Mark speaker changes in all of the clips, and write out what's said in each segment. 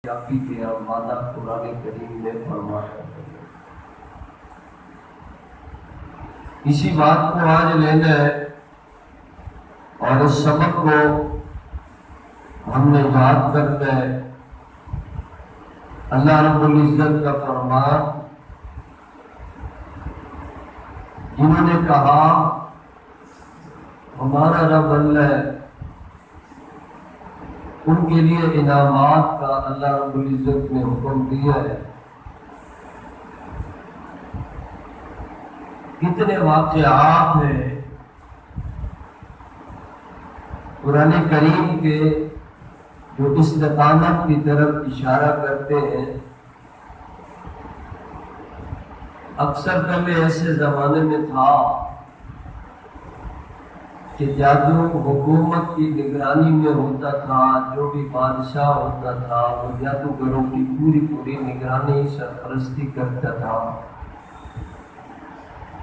Speaker 1: کافی کے وعدہ قرآن کریم میں فرمایا ہے۔ اسی بات کو آج لینا ہے اور اس سبق کو ہم نے یاد کرنا ہے۔ اللہ رب العزت کا فرمان، جنہوں نے کہا ہمارا رب اللہ ہے، ان کے لیے انعامات کا اللہ رب العزت نے حکم دیا ہے۔ کتنے واقعات ہیں قرآن کریم کے جو استقامت کی طرف اشارہ کرتے ہیں۔ اکثر پہلے ایسے زمانے میں تھا کہ جادو حکومت کی نگرانی میں ہوتا تھا، جو بھی بادشاہ ہوتا تھا وہ جادوگروں کی پوری نگرانی سرپرستی کرتا تھا،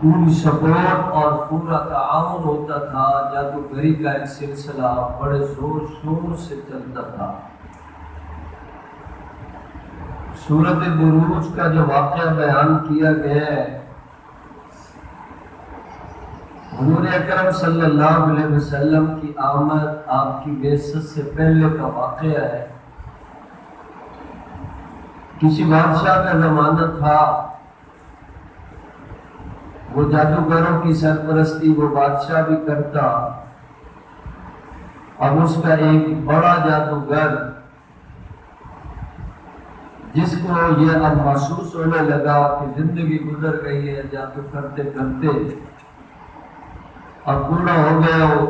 Speaker 1: پوری سپورٹ اور پورا تعاون ہوتا تھا۔ جادوگری کا ایک سلسلہ بڑے زور شور سے چلتا تھا۔ سورۃ بروج کا جو واقعہ بیان کیا گیا ہے، حضور اکرم صلی اللہ علیہ وسلم کی آمد، آپ کی بعثت سے پہلے کا واقعہ ہے۔ کسی بادشاہ کا زمانہ تھا، وہ جادوگروں کی سرپرستی وہ بادشاہ بھی کرتا۔ اب اس کا ایک بڑا جادوگر، جس کو یہ اب محسوس ہونے لگا کہ زندگی گزر گئی ہے جادو کرتے کرتے، اب بوڑھا ہو گیا ہو،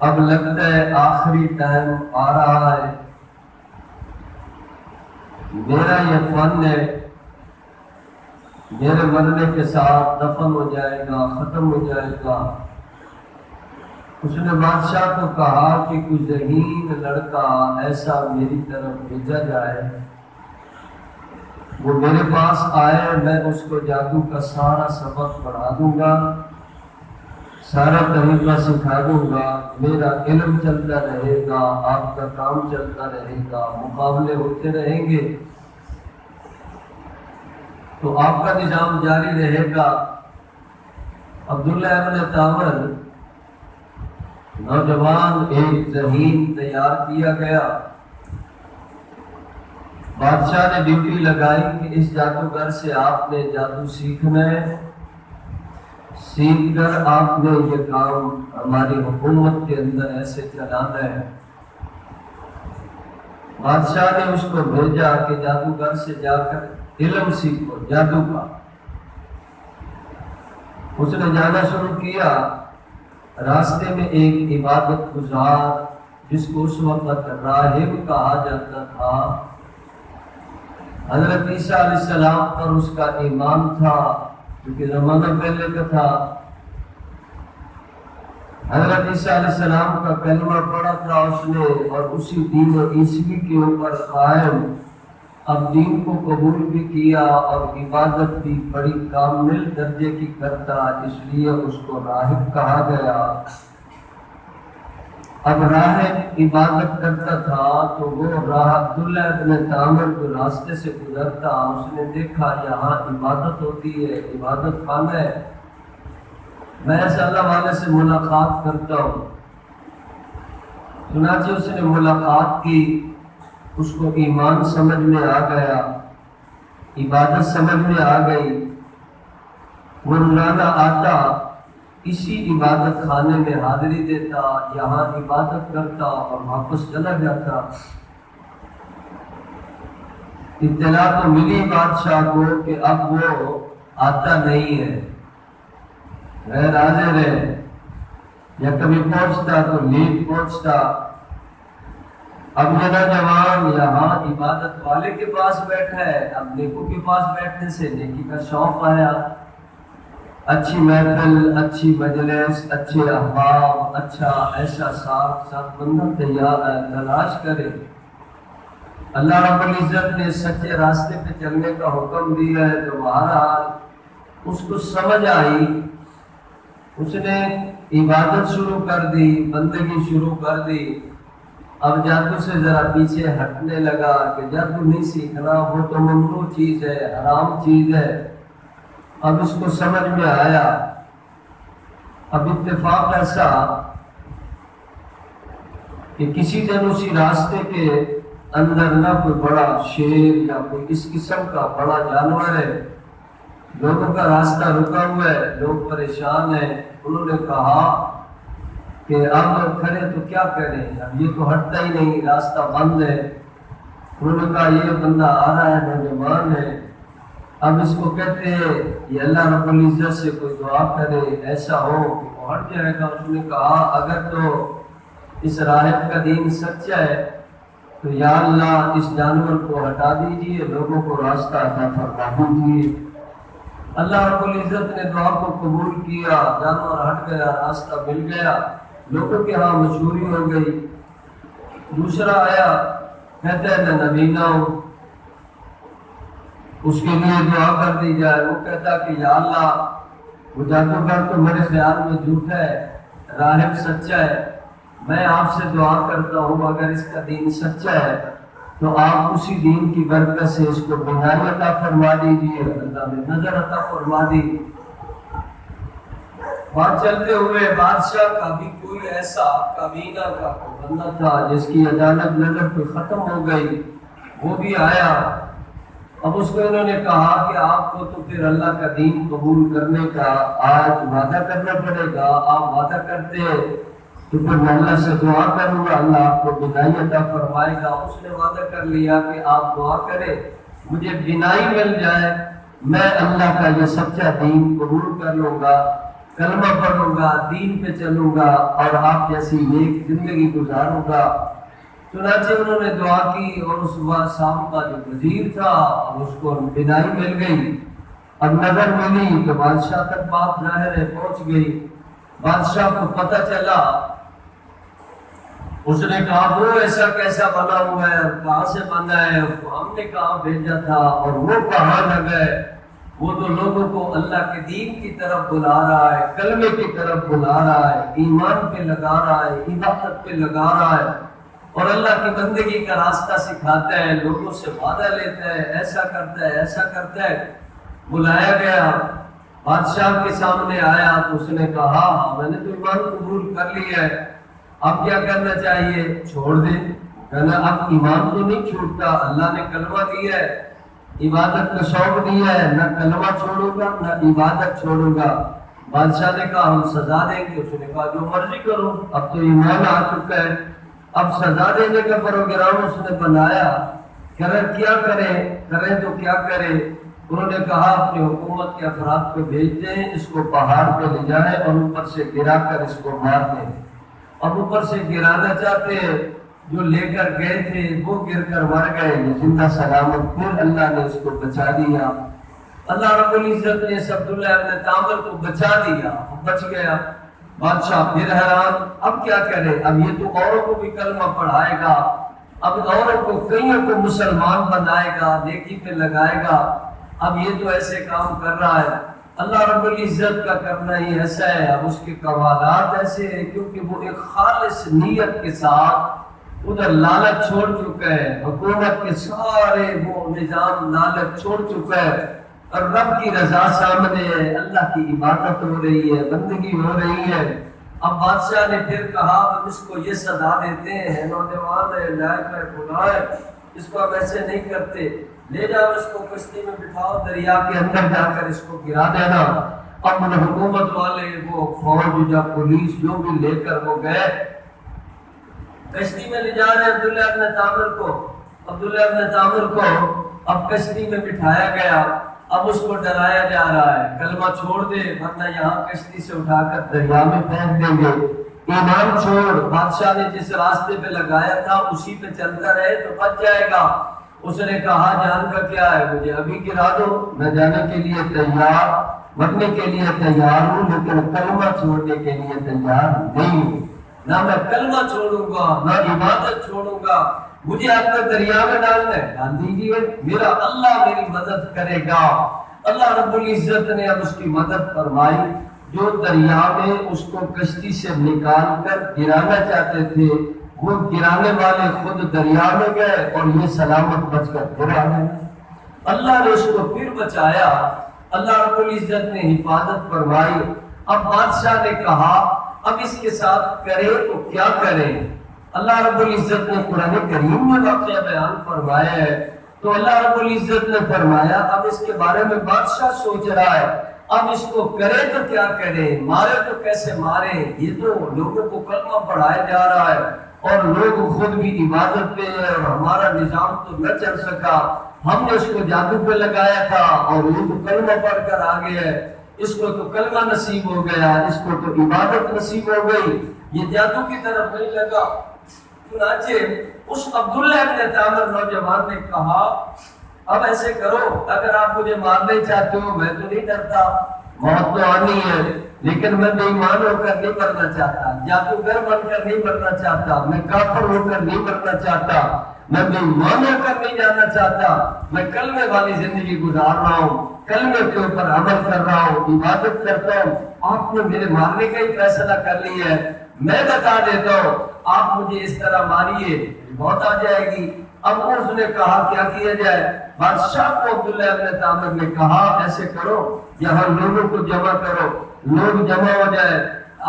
Speaker 1: اب لگتا ہے آخری ٹائم آ رہا ہے، میرا یہ فن ہے میرے مرنے کے ساتھ دفن ہو جائے گا، ختم ہو جائے گا۔ اس نے بادشاہ کو کہا کہ کوئی ذہین لڑکا ایسا میری طرف بھیجا جائے، وہ میرے پاس آئے، میں اس کو جادو کا سارا سبق پڑھا دوں گا، سارا طریقہ سکھا دوں گا، میرا علم چلتا رہے گا، آپ کا کام چلتا رہے گا، مقابلے ہوتے رہیں گے تو آپ کا نظام جاری رہے گا۔ عبداللہ ابن تامر نوجوان ایک ذہین تیار کیا گیا۔ بادشاہ نے ڈیوٹی لگائی کہ اس جادوگر سے آپ نے جادو سیکھنا ہے، سیکھ کر آپ نے یہ کام ہماری حکومت کے اندر ایسے چلانا ہے۔ بادشاہ نے اس کو بھیجا کہ جادوگر سے جا کر علم سیکھو جادو کا۔ اس نے جانا شروع کیا۔ راستے میں ایک عبادت گزار، جس کو اس وقت راہب کہا جاتا تھا، حضرت عیسیٰ علیہ السلام پر اس کا ایمان تھا، کیونکہ زمانہ پہلے کا تھا۔ حضرت عیسیٰ علیہ السلام کا کلمہ پڑھا تھا اس نے، اور اسی دین عیسوی کے اوپر قائم، اب دین کو قبول بھی کیا اور عبادت بھی بڑی کامل درجے کی کرتا، اس لیے اس کو راہب کہا گیا۔ اب راہب عبادت کرتا تھا تو وہ راہ عبداللہ ابن تامر جو راستے سے گزرتا، اس نے دیکھا یہاں عبادت ہوتی ہے، عبادت خانہ ہے، میں اس اللہ والے سے ملاقات کرتا ہوں۔ چنانچہ اس نے ملاقات کی، اس کو ایمان سمجھ میں آ گیا، عبادت سمجھ میں آ گئی۔ وہ روزانہ آتا، اسی عبادت خانے میں حاضری دیتا، یہاں عبادت کرتا اور واپس چلا جاتا۔ اطلاع تو ملی بادشاہ کو کہ اب وہ آتا نہیں ہے، غیر حاضر ہے، یا کبھی پہنچتا تو لیٹ پہنچتا۔ اب یہ نوجوان یہاں عبادت والے کے پاس بیٹھا ہے، اب نیکوں کے پاس بیٹھنے سے نیکی کا شوق آیا، اچھی محفل، اچھی مجلس، اچھے احباب، اچھا ایسا ساتھ بندہ تلاش کرے۔ اللہ رب العزت نے سچے راستے پہ چلنے کا حکم دیا ہے تو بہرحال اس کو سمجھ آئی، اس نے عبادت شروع کر دی، بندگی شروع کر دی۔ اب جادو سے ذرا پیچھے ہٹنے لگا کہ جادو نہیں سیکھنا، وہ تو ممنوع چیز ہے، حرام چیز ہے۔ اب اس کو سمجھ میں آیا۔ اب اتفاق ایسا کہ کسی دن اسی راستے کے اندر نہ کوئی بڑا شیر یا کوئی اس قسم کا بڑا جانور ہے، لوگوں کا راستہ رکا ہوا ہے، لوگ پریشان ہیں۔ انہوں نے کہا کہ اب کھڑے تو کیا کریں، اب یہ تو ہٹتا ہی نہیں، راستہ بند ہے۔ انہوں نے کہا یہ بندہ آ رہا ہے، نوجوان ہے، اب اس کو کہتے ہیں یہ اللہ رب العزت سے کوئی دعا کرے، ایسا ہو کہ وہ ہٹ جائے گا۔ اس نے کہا اگر تو اس راہب کا دین سچا ہے تو یا اللہ اس جانور کو ہٹا دیجیے، لوگوں کو راستہ عطا فرما دیجیے۔ اللہ رب العزت نے دعا کو قبول کیا، جانور ہٹ گیا، راستہ مل گیا، لوگوں کے ہاں مشہوری ہو گئی۔ دوسرا آیا، کہتا ہے میں نبینا ہوں، اس کے لیے دعا کر دی جائے۔ وہ کہتا کہ یا اللہ وہ جادوگر تو میرے خیال میں جھوٹا ہے، راہب سچا ہے، میں آپ سے دعا کرتا ہوں اگر اس کا دین سچا ہے تو آپ اسی دین کی برکت سے اس کو بینائی عطا فرما دیجیے۔ اللہ نے نظر عطا فرما دی۔ بات چلتے ہوئے بادشاہ کا بھی کوئی ایسا کابینہ کا بندہ تھا جس کی اچانک نظر پہ ختم ہو گئی، وہ بھی آیا۔ اب اس کو انہوں نے کہا کہ آپ کو تو پھر اللہ کا دین قبول کرنے کا آج وعدہ کرنا پڑے گا، آپ وعدہ کرتے ہیں تو پھر میں اللہ سے دعا کروں گا، اللہ آپ کو بینائی عطا فرمائے گا۔ اس نے وعدہ کر لیا کہ آپ دعا کریں مجھے بینائی مل جائے، میں اللہ کا یہ سچا دین قبول کر لوں گا، کلمہ پڑھوں گا، دین پہ چلوں گا اور آپ جیسی نیک زندگی گزاروں گا۔ چنانچہ انہوں نے دعا کی اور اس وقت شام کا جو وزیر تھا اور اس کو بینائی مل گئی۔ اب نظر ملی تو بادشاہ تک بات ظاہر ہے پہنچ گئی۔ بادشاہ کو پتہ چلا، اس نے کہا وہ ایسا کیسا بنا ہوا ہے، کہاں سے بنا ہے، اس کو ہم نے کہاں بھیجا تھا اور وہ کہاں لگ گئے، وہ تو لوگوں کو اللہ کے دین کی طرف بلا رہا ہے، کلمے کی طرف بلا رہا ہے، ایمان پہ لگا رہا ہے، عبادت پہ لگا رہا ہے اور اللہ کی بندگی کا راستہ سکھاتا ہے، لوگوں سے وعدہ لیتا ہے، ایسا کرتا ہے، ایسا کرتا ہے۔ بلایا گیا، بادشاہ کے سامنے آیا تو اس نے کہا ہاں میں نے تو ایمان قبول کر لیا ہے، اب کیا کرنا چاہیے؟ چھوڑ دے۔ کہنا اب ایمان تو نہیں چھوٹتا، اللہ نے کلمہ دیا ہے، عبادت کا شوق دیا ہے، نہ کلمہ چھوڑوں گا نہ عبادت چھوڑوں گا۔ بادشاہ نے کہا ہم سزا دیں گے۔ اس نے کہا جو مرضی کرو، اب تو ایمان آ چکا ہے، اب سزا دینے کا پروگرام اس نے بنایا۔ کیا کریں تو کیا کریں؟ انہوں نے کہا اپنی حکومت کے افراد کو بھیج دیں، اس کو پہاڑ پہ لے جائیں اور اوپر سے گرا کر اس کو مار دیں۔ اب اوپر سے گرانا چاہتے ہیں، جو لے کر گئے تھے وہ گر کر مر گئے، زندہ سلامت پھر اللہ نے اس کو بچا دیا۔ اللہ رب العزت نے عبداللہ ابن تامر کو بچا دیا، بچ گیا۔ بادشاہ پھر حیران، اب کیا کرے؟ اب یہ تو اوروں کو بھی کلمہ پڑھائے گا، اب اوروں کو کئیوں کو مسلمان بنائے گا، نیکی پہ لگائے گا، اب یہ تو ایسے کام کر رہا ہے۔ اللہ رب العزت کا کرنا ہی ایسا ہے، اب اس کے قواعد ایسے ہیں کیونکہ وہ ایک خالص نیت کے ساتھ ادھر لالچ چھوڑ چکا ہے، حکومت کے سارے وہ نظام لالچ چھوڑ چکا ہے اور رب کی رضا سامنے ہے، اللہ کی عبادت ہو رہی ہے، بندگی ہو رہی ہے۔ اب بادشاہ نے پھر کہا ہم اس کو یہ سزا دیتے ہیں، نوجوان ہے، لائق ہے، خدا ہے، اس کو اب ایسے نہیں کرتے، لے جاؤ اس کو کشتی میں بٹھاؤ، دریا کے اندر جا کر اس کو گرا دینا۔ اب حکومت والے وہ فوج یا پولیس جو بھی لے کر وہ گئے، کشتی میں لے جا رہے عبداللہ ابن تامر کو۔ عبداللہ ابن تامر کو اب کشتی میں بٹھایا گیا، اب اس کو ڈرایا جا رہا ہے کلمہ چھوڑ دے ورنہ یہاں کشتی سے اٹھا کر دریا میں پھینک دیں گے، ایمان چھوڑ، بادشاہ نے جس راستے پہ لگایا تھا اسی پہ چلتا رہے تو بچ جائے گا۔ اس نے کہا جان کا کیا ہے، مجھے ابھی گرا دو، میں جانے کے لیے تیار، مرنے کے لیے تیار ہوں، لیکن کلمہ چھوڑنے کے لیے تیار نہیں ہوں، نہ میں کلمہ چھوڑوں گا نہ عبادت چھوڑوں گا، مجھے آپ کا دریا میں ڈالنا ہے، ڈال دیجیے، میرا اللہ میری مدد کرے گا۔ اللہ رب العزت نے اب اس کی مدد فرمائی، جو دریا میں اس کو کشتی سے نکال کر گرانا چاہتے تھے وہ گرانے والے خود دریا میں گئے اور یہ سلامت بچ کر پھر آ گئے۔ اللہ نے اس کو پھر بچایا، اللہ رب العزت نے حفاظت فرمائی۔ اب بادشاہ نے کہا اب اس کے ساتھ کرے تو کیا کرے؟ اللہ رب العزت نے قرآن کریم میں واقعہ بیان فرمایا ہے، تو اللہ رب العزت نے فرمایا اب اس کے بارے میں بادشاہ سوچ رہا ہے اب اس کو کرے تو کیا کرے، مارے تو کیسے مارے، یہ تو لوگوں کو کلمہ پڑھایا جا رہا ہے اور لوگ خود بھی عبادت پہ ہیں اور ہمارا نظام تو نہ چل سکا، ہم نے اس کو جادو پہ لگایا تھا اور یہ تو کلمہ پڑھ کر آ گیا ہے، اس کو تو کلمہ نصیب ہو گیا، اس کو تو عبادت نصیب ہو گئی، یہ جادو کی طرف نہیں لگا۔ چنانچہ اس عبداللہ ابن تامر نوجوان نے کہا اب ایسے کرو، اگر آپ مجھے مارنے چاہتے ہو میں تو نہیں ڈرتا، موت تو آنی ہے، لیکن میں بے ایمان ہو کر نہیں مرنا چاہتا، جادوگر بن کر نہیں مرنا چاہتا، میں کافر ہو کر نہیں مرنا چاہتا، میں بے ایمان ہو کر نہیں جانا چاہتا، میں کلمے والی زندگی گزار رہا ہوں، کلمے کے اوپر عمل کر رہا ہوں، عبادت کرتا ہوں، آپ نے میرے مارنے کا ہی فیصلہ کر لیا ہے، میں بتا دیتا ہوں آپ مجھے اس طرح ماریے موت آ جائے گی۔ اب اس نے کہا کیا کیا جائے؟ بادشاہ کو عبداللہ ابن تامر نے کہا ایسے کرو، یہاں لوگوں کو جمع کرو، لوگ جمع ہو جائے،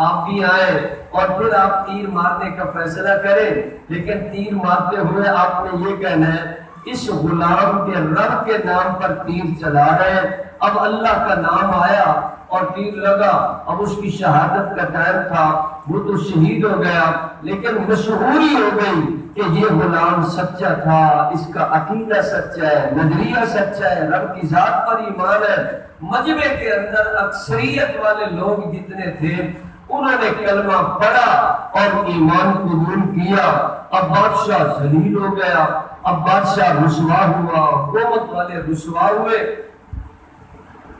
Speaker 1: آپ بھی آئے اور پھر آپ تیر مارنے کا فیصلہ کریں، لیکن تیر مارتے ہوئے آپ نے یہ کہنا ہے اس غلام کے رب کے نام پر تیر چلا رہے ہیں۔ اب اللہ کا نام آیا اور تیر لگا، اب اس کی شہادت کا ٹائم تھا، وہ تو شہید ہو گیا، لیکن مشہوری ہو گئی کہ یہ غلام سچا تھا، اس کا عقیدہ سچا ہے، نظریہ سچا ہے، رب کی ذات پر ایمان ہے۔ مجمع کے اندر اکثریت والے لوگ جتنے تھے انہوں نے کلمہ پڑھا اور ایمان قبول کیا۔ اب بادشاہ ذلیل ہو گیا، اب بادشاہ رسوا ہوا، حکومت والے رسوا ہوئے۔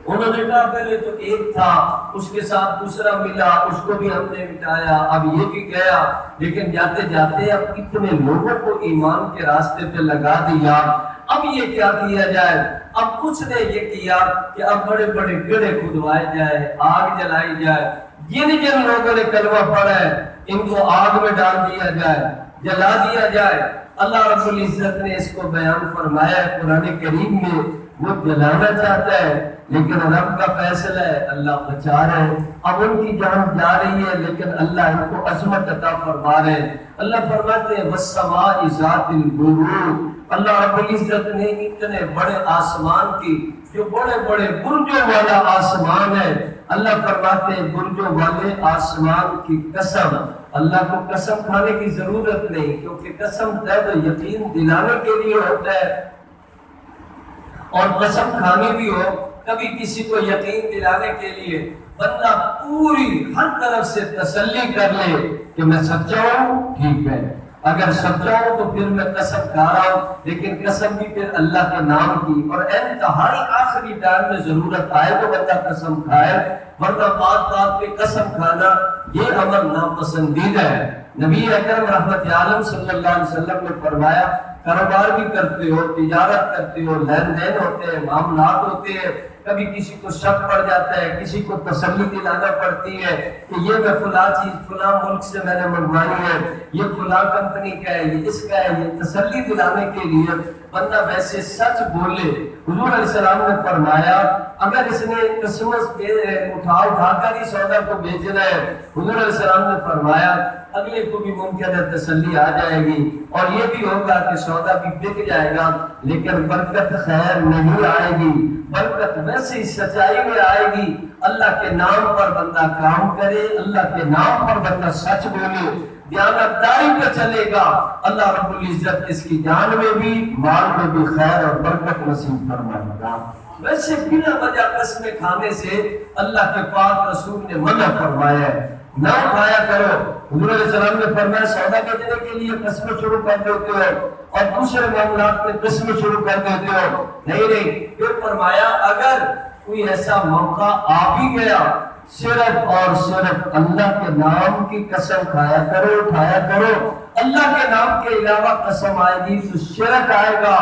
Speaker 1: انہوں نے کہا پہلے تو ایک تھا، اس کے ساتھ دوسرا ملا، اس کو بھی ہم نے مٹایا، اب یہ بھی گیا، لیکن جاتے جاتے اب کتنے لوگوں کو ایمان کے راستے پہ لگا دیا۔ اب یہ کیا کیا جائے؟ اب کچھ نے یہ کیا کہ اب بڑے بڑے گڑھے کھدوائے جائے، آگ جلائی جائے، جن جن لوگوں نے کلمہ پڑھا ہے ان کو آگ میں ڈال دیا جائے، جلا دیا جائے۔ اللہ رب العزت نے اس کو بیان فرمایا ہے قرآن کریم میں، وہ جلانا چاہتا ہے لیکن رب کا فیصلہ ہے، اللہ بچا رہے ہیں۔ اب ان کی جان جا رہی ہے لیکن اللہ ان کو عظمت عطا فرما رہے ہیں۔ اللہ فرماتے ہیں وَالسَّمَاءِ ذَاتِ الْبُرُوجِ، اللہ رب العزت نے اتنے بڑے آسمان کی، جو بڑے بڑے برجوں والا آسمان ہے، اللہ فرماتے ہیں برجوں والے آسمان کی قسم۔ اللہ کو قسم کھانے کی ضرورت نہیں، کیونکہ قسم درد یقین دلانے کے لیے ہوتا ہے، اور قسم کھانی بھی ہو کبھی کسی کو یقین دلانے کے لیے بندہ پوری ہر طرف سے تسلی کر لے کہ میں سچا ہوں، ٹھیک ہے، اگر سچا ہوں تو پھر میں قسم کھا رہا ہوں، لیکن قسم بھی پھر اللہ کے نام کی، اور انتہائی آخری ٹائم میں ضرورت آئے تو بندہ قسم کھائے، ورنہ بات بات پہ قسم کھانا یہ عمل ناپسندیدہ ہے۔ نبی اکرم رحمت عالم صلی اللہ علیہ وسلم نے فرمایا کاروبار بھی کرتے ہو، تجارت کرتے ہو، لین دین ہوتے ہیں، معاملات ہوتے ہیں، کبھی کسی کو شک پڑ جاتا ہے، کسی کو تسلی دلانا پڑتی ہے کہ یہ میں فلاں چیز فلاں ملک سے میں نے منگوائی ہے، یہ فلاں کمپنی کا ہے، یہ اس کا ہے، یہ تسلی دلانے کے لیے بندہ ویسے سچ بولے۔ حضور علیہ السلام نے فرمایا اگر اس نے قسمت اٹھا کر ہی سودا کو بیچنا ہے، حضور علیہ السلام نے فرمایا اگلے کو بھی ممکن ہے تسلی آ جائے گی اور یہ بھی ہوگا کہ سودا بھی بک جائے گا، لیکن برکت خیر نہیں آئے گی، برکت ویسے ہی سچائی میں آئے گی۔ اللہ کے نام پر بندہ کام کرے، اللہ کے نام پر بندہ سچ بولے، دیانتداری پہ چلے گا، اللہ رب العزت اس کی جان میں بھی مال میں بھی خیر اور برکت نصیب فرمائے گا۔ ویسے بنا وجہ قسمیں کھانے سے اللہ کے پاک رسول نے منع فرمایا ہے، نہ اٹھایا کرو۔ حضور علیہ السلام نے فرمایا سودا بیچنے کے لیے قسمیں شروع کر دیتے ہو اور دوسرے معاملات میں قسمیں شروع کر دیتے ہو، نہیں، پھر فرمایا اگر کوئی ایسا موقع آ بھی گیا صرف اور صرف اللہ کے نام کی قسم کھایا کرو، اٹھایا کرو۔ اللہ کے نام کے علاوہ قسم آئے گی تو شرک آئے گا،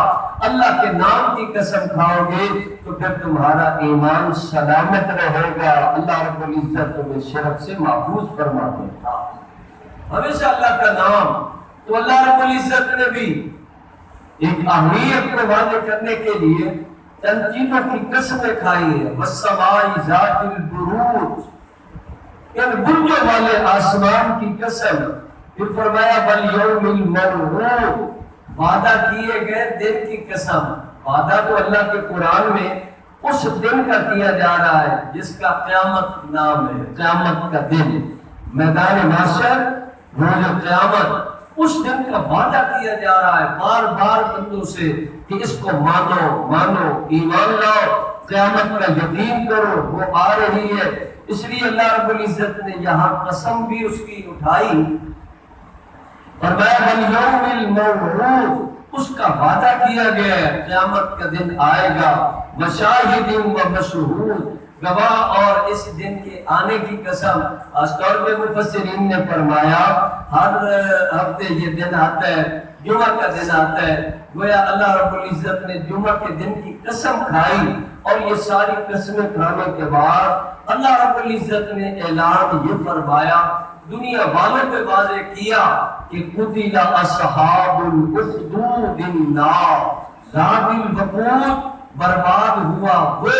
Speaker 1: اللہ کے نام کی قسم کھاؤ گے تو پھر تمہارا ایمان سلامت رہے گا، اللہ رب العزت تمہیں شرک سے محفوظ فرما دے گا۔ ہمیشہ اللہ کا نام تو اللہ رب العزت نے بھی ایک اہمیت کو واضح کرنے کے لیے چند چیزوں کی قسمیں کھائی ہیں. والسماء ذات البروج، ان برجوں والے آسمان کی قسم. پھر فرمایا والیوم الموعود، وعدہ کیے گئے دن کی قسم. وعدہ تو اللہ کے قرآن میں اس دن کا کیا جا رہا ہے جس کا قیامت نام ہے. قیامت کا دن، میدان محشر، روز قیامت، اس دن کا وعدہ کیا جا رہا ہے بار بار بندوں سے کہ اس کو مانو مانو، ایمان لاؤ، قیامت کا یقین کرو، وہ آ رہی ہے. اس لیے اللہ رب العزت نے یہاں قسم بھی اس کی اٹھائی. فرمایا والیوم الموعود، اس کا وعدہ کیا گیا ہے، قیامت کا دن آئے گا. وشاہد و مشہود، گواہ اور اس دن کے آنے کی قسم. خاص طور پہ مفسرین نے فرمایا ہر ہفتے یہ دن آتا ہے، جمعہ کا دن آتا ہے. گویا اللہ رب العزت نے جمعہ کے دن کی قسم کھائی، اور یہ ساری قسمیں کھانے کے بعد اللہ رب العزت نے اعلان یہ فرمایا، دنیا والوں پہ واضح کیا کہ قتل اصحاب الاخدود النار ذات الوقود، برباد ہوا وہ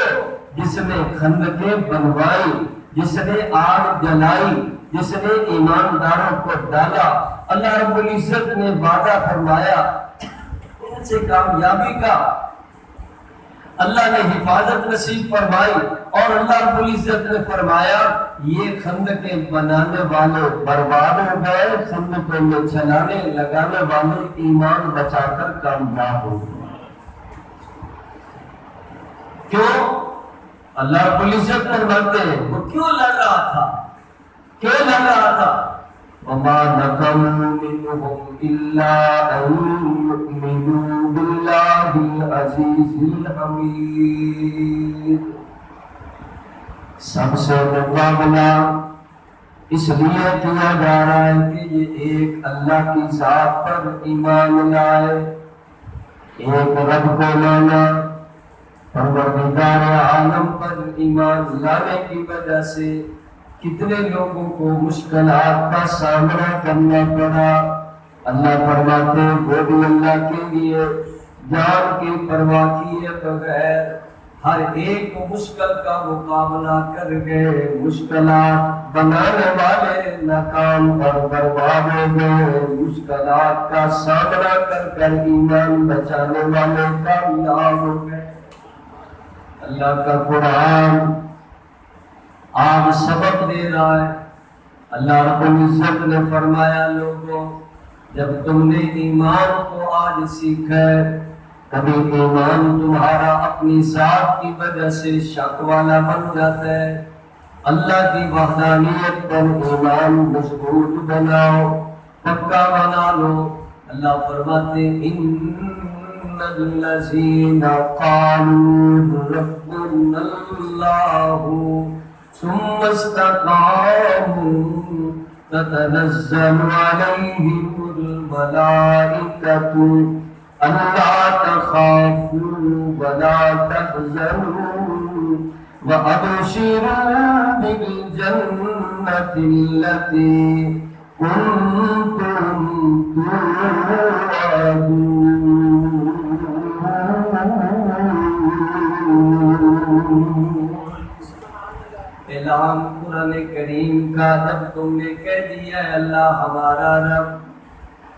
Speaker 1: جس نے خندقیں بنوائی، جس نے آگ جلائی، جس نے ایمانداروں کو ڈالا. اللہ رب العزت نے وعدہ فرمایا ان سے کامیابی کا، اللہ نے حفاظت نصیب فرمائی. اور اللہ رب العزت نے فرمایا یہ خندقیں بنانے والے برباد ہو گئے، خندقوں میں چلانے لگانے والے ایمان بچا کر کامیاب ہو گئے. کیوں؟ اللہ رب العزت فرماتے ہیں وہ کیوں لڑ رہا تھا، کیوں لڑ رہا تھا؟ وَمَا نَقَمُوا مِنْهُمْ إِلَّا أَن يُؤْمِنُوا بِاللَّهِ الْعَزِيزِ الْحَمِيدِ. سب سے مقابلہ اس لیے کیا جا رہا ہے کہ یہ ایک اللہ کی ذات پر ایمان لائے، ایک رب کو مانا. پروردگار عالم پر ایمان لانے کی وجہ سے کتنے لوگوں کو مشکلات کا سامنا کرنا پڑا. اللہ فرماتے ہیں وہ بھی اللہ کے لیے جان کی پرواہ کیے بغیر ہر ایک مشکل کا مقابلہ کر گئے. مشکلات بنانے والے ناکام اور برباد ہو گئے، مشکلات کا سامنا کر ایمان بچانے والے کامیاب ہو گئے. اللہ کا قرآن آج سبق دے رہا ہے. اللہ رب العزت نے فرمایا لوگوں جب تم نے ایمان کو آج سیکھا ہے، کبھی ایمان تمہارا اپنی ذات کی وجہ سے شک والا بن جاتا ہے. اللہ کی وحدانیت پر ایمان مضبوط بناؤ، پکا بنا لو. اللہ فرماتے ان الذین قالوا ربنا اللہ ثم استقاموا تتنزل علیہم الملائکۃ الا تخافوا ولا تحزنوا وابشروا بالجنة التي كنتم توعدون. اعلان قرآن کریم کا جب تم نے کہہ دیا ہے اللہ ہمارا رب،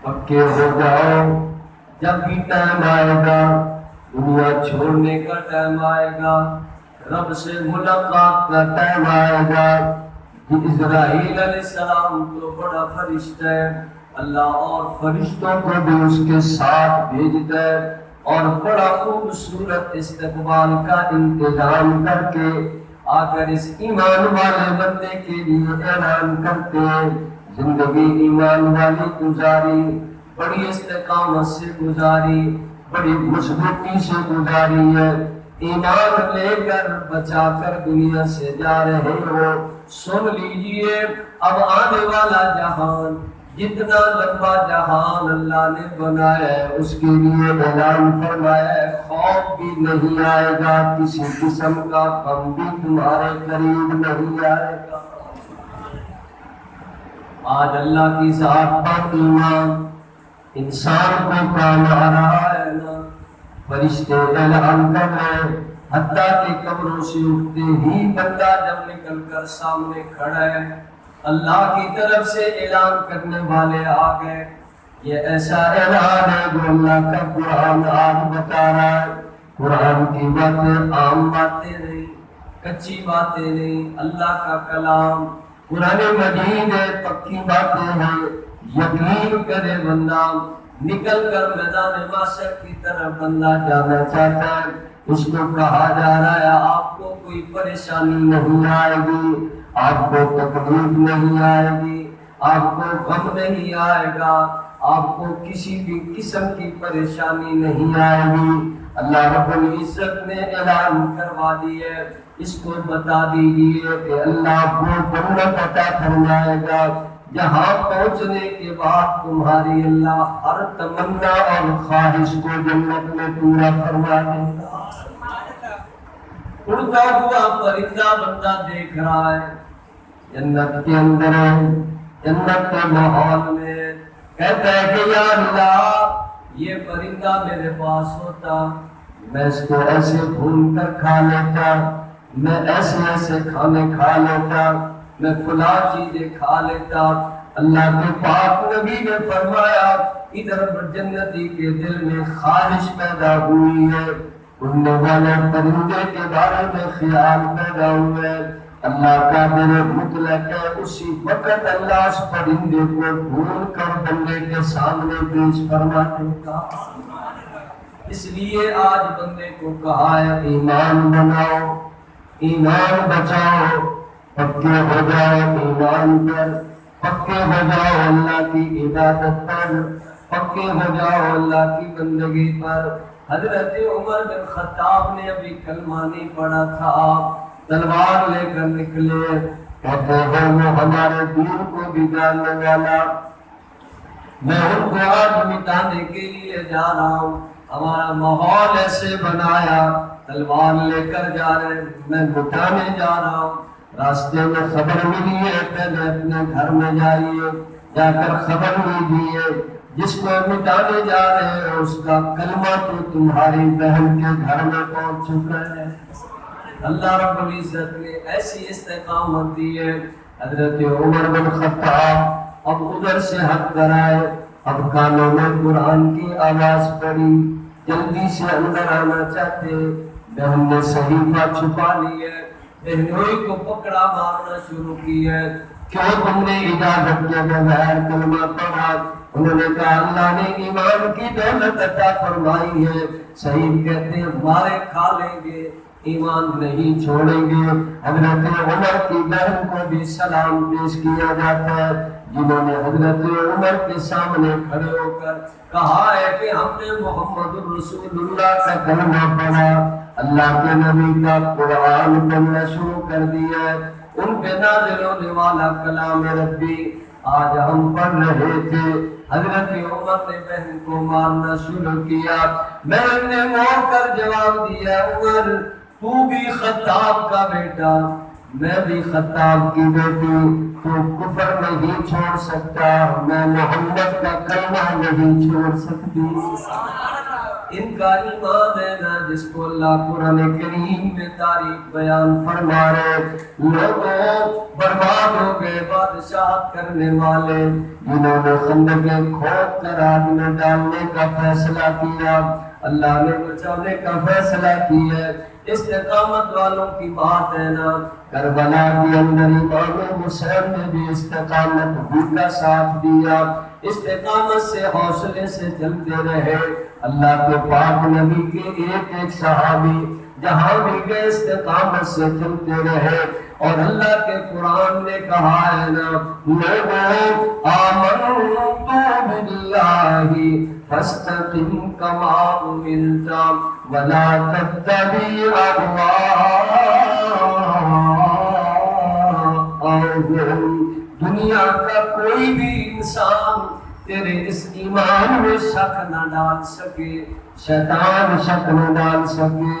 Speaker 1: پکے ہو جاؤ. جب بھی ٹائم آئے گا، دنیا چھوڑنے کا ٹائم آئے گا، رب سے ملاقات کا ٹائم آئے گا. اسرائیل علیہ السلام تو بڑا فرشتہ ہے، اللہ اور فرشتوں کو بھی اس کے ساتھ بھیجتا ہے اور بڑا خوبصورت استقبال کا انتظام کر کے آ کر اس ایمان والے بندے کے لیے اعلان کرتے ہیں زندگی ایمان والی گزاری، بڑی استقامت سے گزاری، بڑی مضبوطی سے گزاری ہے. ایمان لے کر بچا کر دنیا سے جا رہے ہو. سن لیجئے اب آنے والا جہان، جتنا لمبا جہان اللہ نے بنایا ہے اس کے لیے اعلان فرمایا ہے خوف بھی نہیں آئے گا، کسی قسم کا غم بھی تمہارے قریب نہیں آئے گا. آج اللہ کی ذات پر ایمان، انسان کو کام آ رہا ہے نا، فرشتے اعلان کر رہے ہیں، حتیٰ کہ قبروں سے اٹھتے ہی بندہ جب نکل کر سامنے کھڑا ہے، اللہ کی طرف سے اعلان کرنے والے آ گئے۔ یہ ایسا اعلان ہے جو اللہ کا قرآن آج بتا رہا ہے۔ قرآن کی باتیں عام باتیں نہیں، کچی باتیں نہیں، اللہ کا کلام قرآن مجید ہے، پکی باتیں ہیں۔ یقین کرے بندہ، نکل کر میدان محشر کی طرف بندہ جانا چاہتا ہے، اس کو کہا جا رہا ہے آپ کو کوئی پریشانی نہیں آئے گی، آپ کو تکلیف نہیں آئے گی، آپ کو غم نہیں آئے گا، آپ کو کسی بھی قسم کی پریشانی نہیں آئے گی۔ اللہ رب العزت نے اعلان کروا دی ہے، اس کو بتا دیجیے کہ اللہ کو جنت عطا فرمائے گا، جہاں پہنچنے کے بعد تمہاری اللہ ہر تمنا اور خواہش کو جنت میں پورا فرما دے گا۔ اڑتا ہوا پرندہ بندہ دیکھ رہا ہے، جنت کے اندر ہے، جنت کے ماحول میں، کہتا ہے کہ یا اللہ یہ پرندہ میرے پاس ہوتا، میں اس کو ایسے بھون کر کھا لیتا، میں ایسے ایسے کھانے کھا لیتا، میں فلاں چیزیں کھا لیتا۔ اللہ کے پاک نبی نے فرمایا ادھر جنتی کے دل میں خواہش پیدا ہوئی ہے، اڑنے والے پرندے کے بارے میں خیال پیدا ہوئے، اللہ کا میرے مطلق ہے، اسی وقت اللہ اس پرندے کو بھون کر بندے کے سامنے پیش فرما دے گا۔ اس لیے آج بندے کو کہا ہے ایمان بناؤ، ایمان بچاؤ، پکے ہو جاؤ ایمان پر، پکے ہو جاؤ اللہ کی عبادت پر، پکے ہو جاؤ اللہ کی بندگی پر۔ حضرت عمر بن خطاب نے ابھی کلمہ نہیں پڑھا تھا، تلوار لے کر نکلے، کہتے ہیں وہ ہمارے دین کو بگاڑنے والا، میں ان کو آج مٹانے کے لیے جا رہا ہوں، ہمارا ماحول ایسے بنایا، تلوار لے کر جا رہے، میں مٹانے جا رہا ہوں۔ راستے میں خبر ملی ہے، پہلے اپنے گھر میں جائیے، جا کر خبر لیجیے، جس کو مٹانے جا رہے ہیں اس کا کلمہ تو تمہاری بہن کے گھر میں پہنچ چکا ہے۔ اللہ رب العزت نے ایسی استقامت دی ہے۔ حضرت عمر بن خطاب اب ادھر سے ہٹ کر آئے، اب کانوں میں قرآن کی آواز پڑی، جلدی سے اندر آنا چاہتے، بہن نے صحیفہ چھپا لی ہے، بہنوئی کو پکڑا مارنا شروع کی ہے، کیوں تم نے اجازت کے بغیر کلمہ پڑھا؟ انہوں نے کہا اللہ نے ایمان کی دولت عطا فرمائی ہے، صحیح کہتے ہیں مارے کھا لیں گے، ایمان نہیں چھوڑیں گے۔ حضرت عمر کی بہن کو بھی سلام پیش کیا جاتا ہے، جنہوں نے حضرت عمر کے سامنے کھڑے ہو کر کہا ہے کہ ہم نے محمد رسول اللہ کا کلمہ پڑھا، اللہ کے نبی کا قرآن پڑھنا شروع کر دیا ہے، ان پہ نازل ہونے والا کلام ربی آج ہم پڑھ رہے تھے۔ حضرت عمر نے بہن کو مارنا شروع کیا، بہن نے موڑ کر جواب دیا عمر تو بھی خطاب کا بیٹا، میں بھی خطاب کی بیٹی، تو کفر نہیں چھوڑ سکتا، میں محمد کا کلمہ نہیں چھوڑ سکتی۔ ان کا ایمان ہے نا جس کو اللہ قرآن کریم میں تاریخ بیان فرما رہے، لوگوں برباد ہو گئے بادشاہت کرنے والے، جنہوں نے خندقیں کھود کر آگ میں ڈالنے کا فیصلہ کیا، اللہ نے بچانے کا فیصلہ کیا ہے۔ استقامت والوں کی بات ہے نا، کربلا کے اندر امام حسین نے بھی استقامت کا ساتھ دیا، استقامت سے حوصلے سے چلتے رہے۔ اللہ کے پاک نبی کے ایک ایک صحابی جہاں بھی گئے استقامت سے چلتے رہے، اور اللہ کے قرآن نے کہا ہے نا لوگوں آمنتم باللہ فاستقم کما امرت ولا تتبع اہواءهم۔ دنیا کا کوئی بھی انسان تیرے اس ایمان میں شک نہ ڈال سکے، شیطان شک نہ ڈال سکے،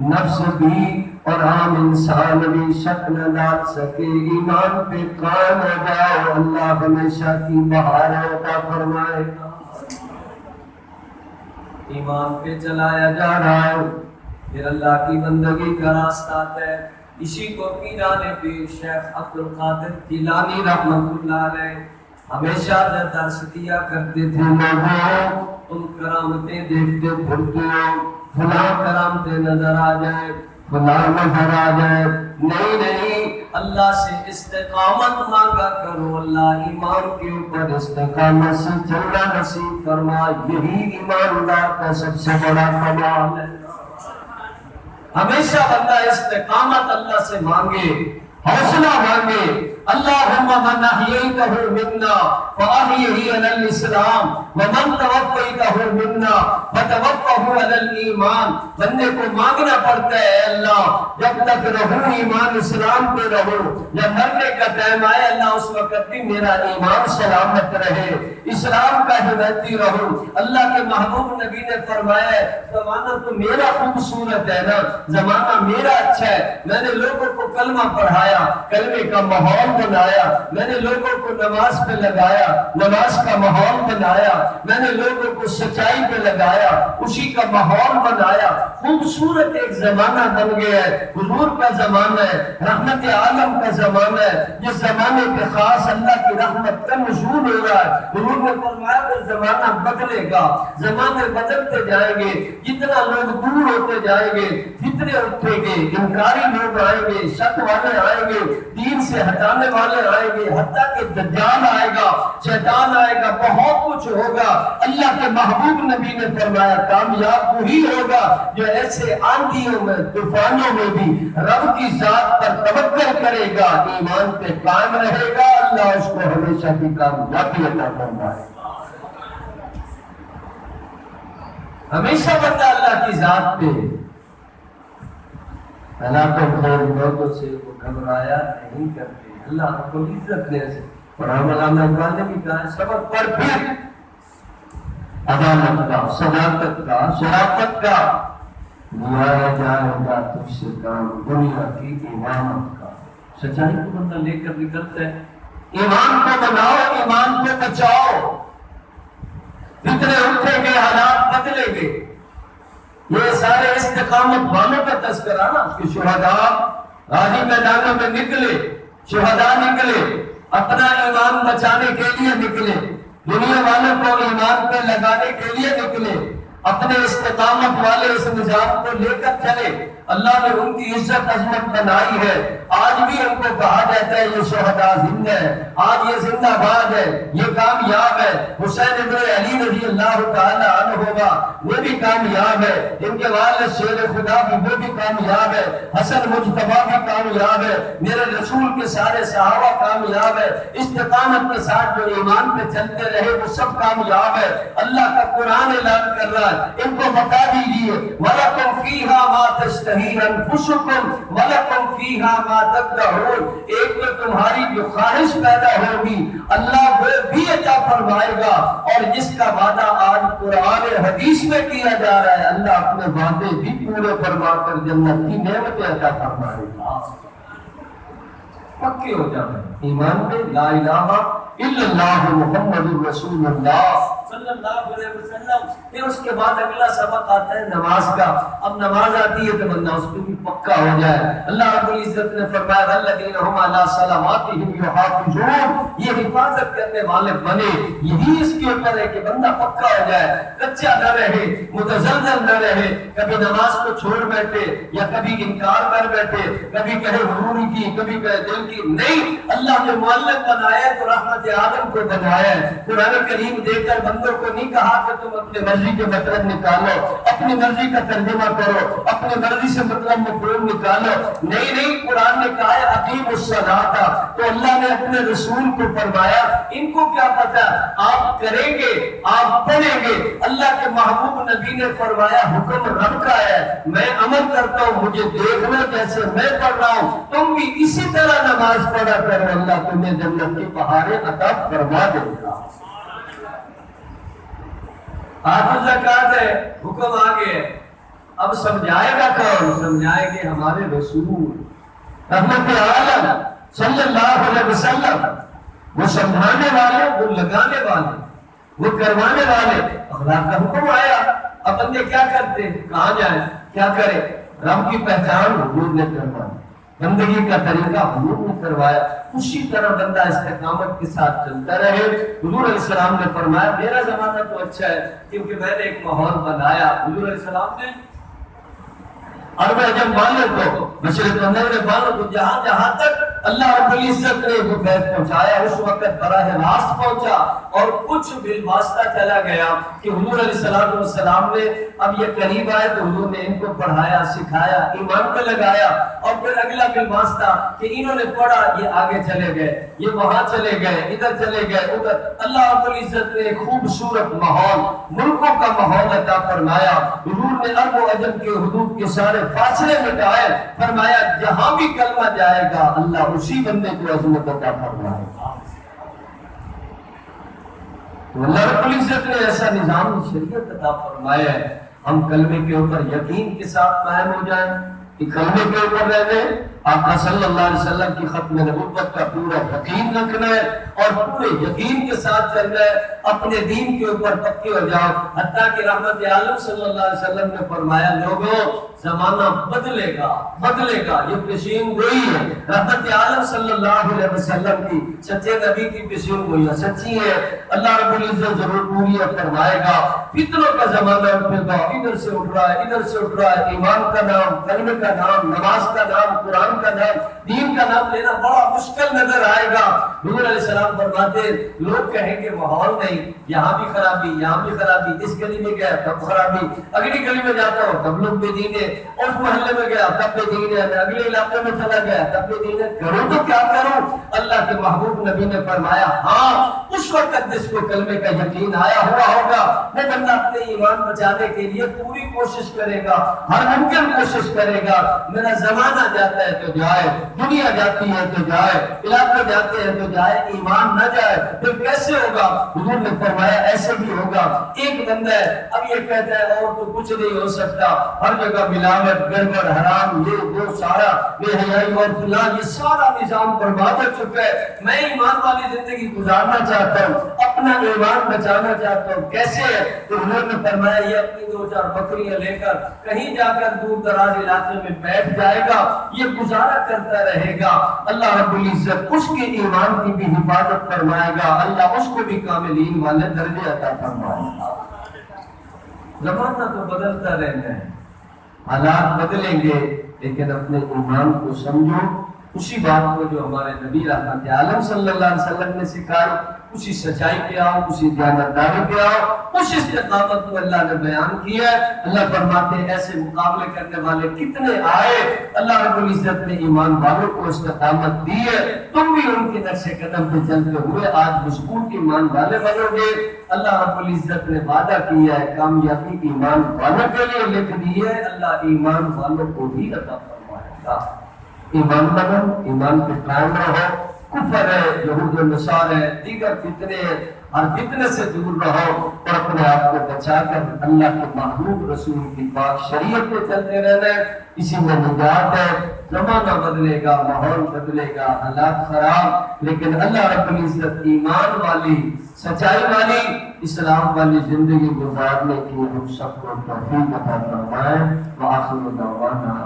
Speaker 1: نفس بھی اور عام انسان بھی شک نہ ڈال سکے، ایمان پہ قائم ہو جاؤ، اللہ ہمیشہ کی بہار عطا فرمائے گا۔ ایمان پہ چلایا جا رہا ہے، پھر اللہ کی بندگی کا راستہ آتا ہے۔ اسی کو پیران پیر شیخ عبد القادر جیلانی رحمۃ اللہ علیہ ہمیشہ درس دیا کرتے تھے، لوگوں تم کرامتیں دیکھتے پھرتے ہو، فلاں کرامتیں نظر آ جائے، فلاں نظر آ جائے، نہیں اللہ سے استقامت مانگا کرو، اللہ ایمان کے اوپر استقامت سے چلنا نصیب فرما، یہی ایماندار کا سب سے بڑا کمال ہے۔ ہمیشہ بندہ استقامت اللہ سے مانگے، حوصلہ مانگے، اللہم من احییتہ منا فاحیہ علی الاسلام ومن توفیتہ منا فتوفہ علی الایمان۔ بندے کو مانگنا پڑتا ہے، اللہ جب تک رہوں ایمان اسلام پہ رہو، جب مرنے کا ٹائم آئے اللہ اس وقت بھی میرا ایمان سلامت رہے، اسلام کا حمایتی رہوں۔ اللہ کے محبوب نبی نے فرمایا ہے زمانہ تو میرا خوبصورت ہے نا، زمانہ میرا اچھا ہے، میں نے لوگوں کو کلمہ پڑھایا، کلمے کا ماحول بنایا، میں نے لوگوں کو نماز پہ لگایا، نماز کا ماحول بنایا، میں نے لوگوں کو سچائی پہ لگایا، اسی کا ماحول بنایا، خوبصورت ایک زمانہ بن گیا ہے، حضور کا زمانہ ہے، رحمت عالم کا زمانہ ہے، جس زمانے پہ خاص اللہ کی رحمت کا نزول ہو رہا ہے۔ حضور نے فرمایا کہ زمانہ بدلے گا، زمانے بدلتے جائیں گے، جتنا لوگ دور ہوتے جائیں گے، فتنے اٹھیں گے، انکاری لوگ آئیں گے، شک والے آئیں گے، دین سے ہٹانے والے آئیں گے، حتیٰ کہ دجال آئے گا، شیطان آئے گا، بہت کچھ ہوگا۔ اللہ کے محبوب نبی نے فرمایا کامیاب وہی ہوگا جو ایسے آندھیوں میں، طوفانوں میں بھی رب کی ذات پر توکل کرے گا، ایمان پہ قائم رہے گا، اللہ اس کو ہمیشہ کی کامیابی عطا فرمائے گا۔ ہمیشہ بندہ اللہ کی ذات پہ حالاتوں خیر لوگوں سے وہ گھبرایا نہیں کرتے، اللہ کو عزت دے سے اور مولانا اقبال نے بھی کہا سبق پر پھر عدالت کا، صداقت کا، شرافت کا لیا جائے گا تجھ سے کام، دنیا کی امامت کا۔ سچائی کو بندہ لے کر نکلتا ہے، ایمان کو بناؤ، ایمان کو بچاؤ، فتنے اٹھیں گے، حالات بدلیں گے۔ یہ سارے استقامت والوں کا تذکرہ نا، کہ شہداء غازی میدانوں میں نکلے، شہداء نکلے، اپنا ایمان بچانے کے لیے نکلے، دنیا والوں کو ایمان پہ لگانے کے لیے نکلے، اپنے استقامت والے اس نظام کو لے کر چلے۔ اللہ نے ان کی عزت عظمت بنائی ہے، آج بھی ان کو کہا جاتا ہے یہ شہداء زندہ ہے، آج یہ زندہ باد ہے، یہ کامیاب ہے۔ حسین ابن علی رضی اللہ تعالی عنہ ہوگا، وہ بھی کامیاب ہے، ان کے والد شیر خدا بھی وہ بھی کامیاب ہے، حسن مجتبی بھی کامیاب ہے، میرے رسول کے سارے صحابہ کامیاب ہے، استقامت کے ساتھ جو ایمان پہ چلتے رہے وہ سب کامیاب ہے۔ اللہ کا قرآن اعلان کر رہا ہے، ان کو بتا دیجیے وَلَكُمْ فِيهَا مَا تَشْتَهِي أَنفُسُكُمْ وَلَكُمْ فِيهَا مَا تَدَّعُونَ۔ ایک تو تمہاری جو خواہش پیدا ہوگی اللہ وہ بھی عطا فرمائے گا، اور جس کا وعدہ آج قرآن حدیث میں کیا جا رہا ہے اللہ اپنے وعدے بھی پورے فرما کر جنت کی نعمتیں عطا فرمائے گا۔ پکے ہو جائیں ایمان پہ، لا الہ الا اللہ محمد رسول اللہ صلی اللہ علیہ وسلم۔ پھر اس کے بعد اگلا سبق آتا ہے نماز کا۔ اب نماز آتی ہے تو بندہ اس پہ بھی پکا ہو جائے۔ اللہ رب العزت نے فرمایا والذین هم علی صلواتهم یحافظون، یہ حفاظت کرنے والے بنے، یہی اس کے اوپر ہے کہ بندہ پکا ہو جائے، کچا نہ رہے، متزلزل نہ رہے، کبھی نماز کو چھوڑ بیٹھے یا کبھی انکار کر بیٹھے، کبھی کہے حضور کی، کبھی کہے دل کی، نہیں۔ اللہ نے معلم بنایا ہے تو رحمت عالم کو بنایا ہے۔ قرآن کریم دے کر بندوں کو نہیں کہا کہ تم اپنے مرضی کے مطلب نکالو، اپنی مرضی کا ترجمہ کرو، اپنی مرضی سے مطلب مفہوم نکالو، نہیں، قرآن نے کہا ہے اقیموا الصلاۃ، تو اللہ نے اپنے رسول کو فرمایا ان کو کیا پتا، آپ کریں گے، آپ پڑھیں گے۔ اللہ کے محبوب نبی نے فرمایا حکم رب کا ہے، میں عمل کرتا ہوں، مجھے دیکھنا جیسے میں پڑھ رہا ہوں، تم بھی اسی طرح نماز پڑھا کرو، اللہ تمہیں جنت کی بہاریں عطا فرما دے گا۔ آج زکات ہے، حکم آگے، اب سمجھائے گا کون؟ سمجھائے گے ہمارے رسول رحمت عالم صلی اللہ علیہ وسلم۔ وہ سمجھانے والے، وہ لگانے والے، وہ کروانے والے۔ اخلاق کا حکم آیا، اب بندے کیا کرتے ہیں؟ کہاں جائیں؟ کیا کریں؟ رب کی پہچان حضور نے کروائی، بندگی کا طریقہ حضور نے کروایا، اسی طرح بندہ استقامت کے ساتھ چلتا رہے۔ حضور علیہ السلام نے فرمایا میرا زمانہ تو اچھا ہے کیونکہ میں نے ایک ماحول بنایا۔ حضور علیہ السلام نے عرب عجم والوں کو، مشرق و مغرب والوں کو، جہاں جہاں تک اللہ رب العزت نے وہ فیض پہنچایا اس وقت براہ راست پہنچا، اور کچھ بالواسطہ چلا گیا کہ حضور علیہ السلام نے اب یہ قریب آئے تو حضور نے ان کو پڑھایا، سکھایا، ایمان پہ لگایا، اور پھر اگلا بالواسطہ کہ انہوں نے پڑھا، یہ آگے چلے گئے، یہ وہاں چلے گئے، ادھر چلے گئے، ادھر۔ اللہ رب العزت نے خوبصورت ماحول، ملکوں کا ماحول عطا فرمایا۔ حضور نے عرب و عجم کے حدود کے سارے فاصلے مٹائے، فرمایا جہاں بھی کلمہ جائے گا اللہ اسی بندے کو عظمت عطا فرمائے گا۔ تو اللہ رب العزت نے ایسا نظام شریعت عطا فرمایا ہے، ہم کلمے کے اوپر یقین کے ساتھ قائم ہو جائیں کہ کلمے کے اوپر رہنے، آقا صلی اللہ علیہ وسلم کی ختم نبوت کا پورا یقین رکھنا ہے اور پورے یقین کے ساتھ چلنا ہے، اپنے دین کے اوپر پکے ہو جاؤ۔ حتیٰ کہ رحمت عالم صلی اللہ علیہ وسلم نے فرمایا لوگوں زمانہ بدلے گا، بدلے گا، یہ پیشین گوئی ہے۔ رحمت عالم صلی اللہ علیہ وسلم کی، سچے نبی کی پیشین گوئی ہے، سچی ہے، اللہ رب العزت ضرور پوری فرمائے گا۔ فتنوں کا زمانہ اٹھے گا، ادھر سے اٹھ رہا ہے، ادھر سے اٹھ رہا ہے، ایمان کا نام، کلمے کا نام، نماز کا نام، قرآن کا نام، دین کا نام لینا بڑا مشکل نظر آئے گا۔ حضور علیہ السلام فرماتے لوگ کہیں کہ ماحول نہیں، یہاں بھی خرابی، یہاں بھی خرابی، اس گلی میں گیا تب خرابی، اگلی گلی میں جاتا ہوں تب لوگ بے دین ہے، اس محلے میں گیا تب بے دین ہے، اگلے علاقے میں چلا گیا تب بے دین ہے، کروں تو کیا کروں؟ اللہ کے محبوب نبی نے فرمایا ہاں اس وقت جس کو کلمے کا یقین آیا ہوا ہوگا وہ بندہ اپنے ایمان بچانے کے لیے پوری کوشش کرے گا، ہر ممکن کوشش کرے گا۔ میرا زمانہ جاتا ہے تو جائے، دنیا جاتی ہے تو جائے، علاقے جاتے ہیں تو جائے، ایمان نہ جائے پھر کیسے ہوگا؟ حضور نے فرمایا ایسے بھی ہوگا ایک بندہ ہے اب یہ کہتا ہے اور تو کچھ نہیں ہو سکتا، ہر جگہ ملاوٹ، گڑبڑ، حرام، یہ وہ سارا بے حیائی اور فلاں، یہ سارا نظام برباد ہو چکا ہے، میں ایمان والی زندگی گزارنا چاہتا ہوں، اپنا ایمان بچانا چاہتا ہوں، کیسے ہے؟ تو حضور نے فرمایا یہ اپنی 2-4 بکریاں لے کر کہیں جا کر دور دراز علاقے میں بیٹھ جائے گا، یہ گزارا کرتا رہے گا، اللہ رب العزت اس کے ایمان کی بھی حفاظت فرمائے گا، اللہ اس کو بھی کاملین والے درجے عطا فرمائے گا۔ زمانہ تو بدلتا رہنا ہے، حالات بدلیں گے لیکن اپنے ایمان کو سمجھو، اسی بات کو جو ہمارے نبی رحمت عالم صلی اللہ علیہ وسلم نے سکھائی، اسی سچائی پہ آؤ، اسی دیانتداری پہ آؤ، اس استقامت کو اللہ نے بیان کیا ہے۔ اللہ فرماتے ہیں ایسے مقابلے کرنے والے کتنے آئے، اللہ رب العزت نے ایمان والوں کو استقامت دی ہے، تم بھی ان کے نقش قدم پہ چلتے ہوئے آج مضبوط ایمان والے بنو گے۔ اللہ رب العزت نے وعدہ کیا ہے کامیابی ایمان والوں کے لیے لکھ دی ہے، اللہ ایمان والوں کو بھی عطا فرمائے گا۔ ایمان بنو، ایمان پہ قائم رہو، کفر ہے، یہود و نصارہ ہے، دیگر فتنے ہیں، ہر فتنے سے دور رہو اور اپنے آپ کو بچا کر اللہ کے محبوب رسول کی پاک شریعت پہ چلتے رہنا ہے، اسی میں نجات ہے۔ زمانہ بدلے گا، ماحول بدلے گا، حالات خراب، لیکن اللہ رب العزت ایمان والی، سچائی والی، اسلام والی زندگی گزارنے کی ہم سب کو توفیق عطا فرمائے۔ وآخر دعوانا